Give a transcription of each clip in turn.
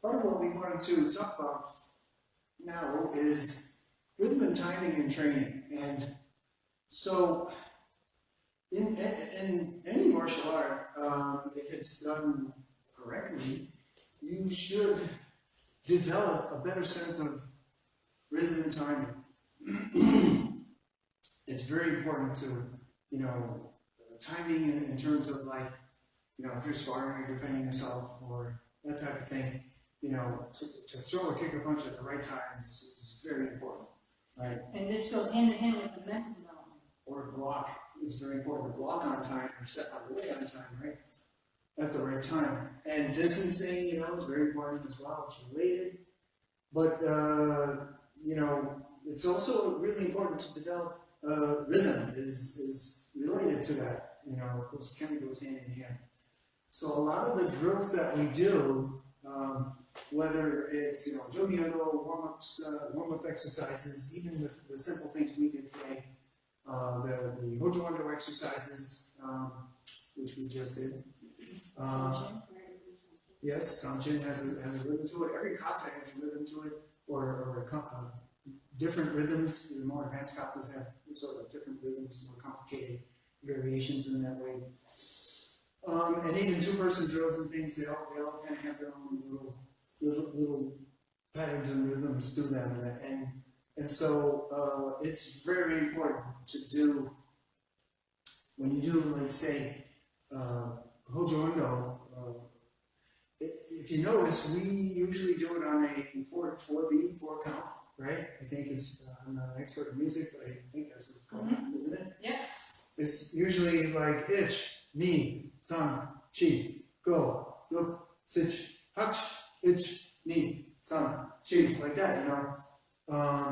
what we wanted to talk about now is rhythm and timing and training. And so in any martial art, if it's done correctly, you should develop a better sense of rhythm and timing. It's very important to, timing in terms of like, if you're sparring or defending yourself or that type of thing, to throw or kick a punch at the right time is very important, right? And this goes hand in hand with the mental development. Or block is very important. To block on time or step out of the way on time, right? At the right time. And distancing, is very important as well. It's related. But, it's also really important to develop rhythm is related to that. Those kind of goes hand in hand. So a lot of the drills that we do, whether it's Jumyodo, warm-up exercises, even the simple things we did today, the Hojo Ando exercises, which we just did. Yes, Sanchin has a rhythm to it. Every kata has a rhythm to it, or different rhythms. The more advanced katas have sort of different rhythms, more complicated variations in that way. And even two-person drills and things, they all kind of have their own little patterns and rhythms to them, and so it's very important to do when you do, let's say, Hojo Ando. If you notice, we usually do it on a 4-beat, 4 count, right? I think I'm not an expert in music, but I think that's what it's called, isn't it? Yeah. It's usually like ich, ni, san, chi, go, look, sich, hach, ich, ni, san, chi, like that,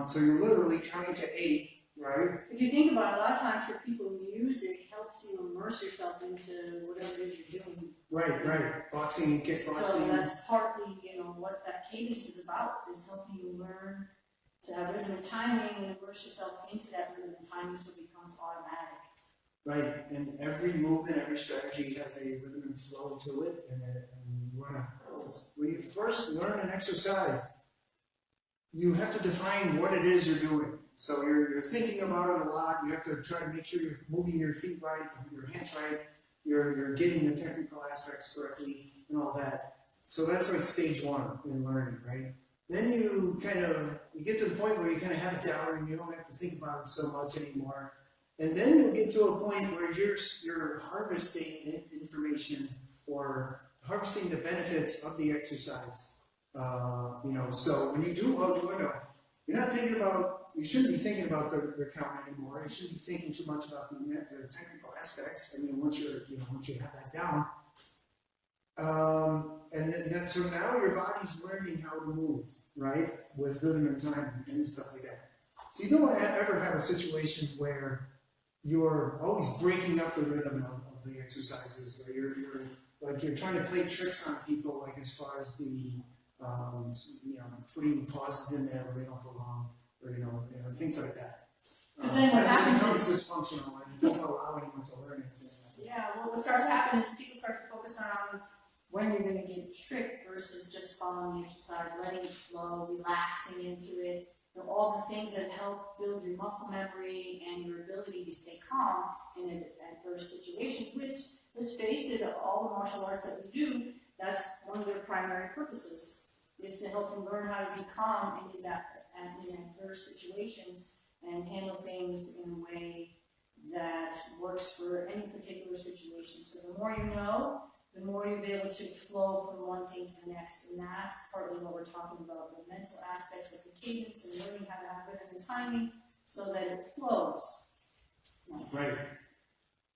So you're literally counting to 8, right? If you think about it, a lot of times for people, music helps you immerse yourself into whatever it is you're doing. Right. Boxing and kickboxing. So that's partly, what that cadence is about, is helping you learn to have rhythm and timing and immerse yourself into that rhythm and timing so it becomes automatic. Right, and every movement, every strategy has a rhythm and flow to it, and when you first learn an exercise, you have to define what it is you're doing. So you're thinking about it a lot. You have to try to make sure you're moving your feet right, your hands right, you're getting the technical aspects correctly, and all that. So that's like stage 1 in learning, right? Then you get to the point where you kind of have it down and you don't have to think about it so much anymore. And then you'll get to a point where you're harvesting information or harvesting the benefits of the exercise. So when you do Hojo Ando, you're not thinking about, you shouldn't be thinking about the count anymore. You shouldn't be thinking too much about the technical aspects. Once you have that down. So now your body's learning how to move, right? With rhythm and timing and stuff like that. So you don't want to ever have a situation where you're always breaking up the rhythm of the exercises, or you're trying to play tricks on people, like as far as the putting pauses in there where they don't belong, or things like that. Because then what happens becomes dysfunctional and it doesn't allow anyone to learn anything. Yeah, well, what starts to happen is people start to focus on when you're going to get tricked versus just following the exercise, letting it flow, relaxing into it. All the things that help build your muscle memory and your ability to stay calm in adverse situations, which, let's face it, all the martial arts that we do, that's one of their primary purposes, is to help you learn how to be calm in adverse situations and handle things in a way that works for any particular situation. So the more you know, the more you'll be able to flow from one thing to the next. And that's partly what we're talking about, the mental aspects of the cadence and learning how to have rhythm and timing so that it flows. Nice. Right.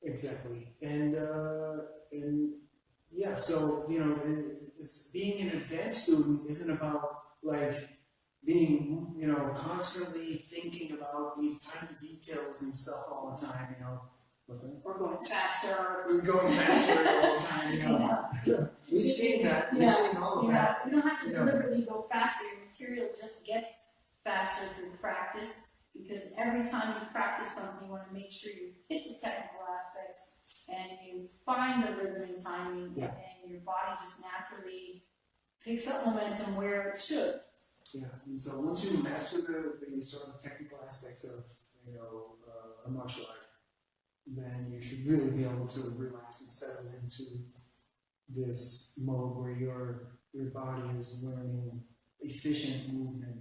Exactly. And yeah, so, it's being an advanced student isn't about like being, constantly thinking about these tiny details and stuff all the time, What's that? Or going faster. We're going faster all the time, We've seen that. We've seen all of that. You don't have to deliberately go faster. Your material just gets faster through practice, because every time you practice something, you want to make sure you hit the technical aspects and you find the rhythm and timing, and and your body just naturally picks up momentum where it should. Yeah, and so once you master the sort of technical aspects of, a martial art, then you should really be able to relax and settle into this mode where your body is learning efficient movement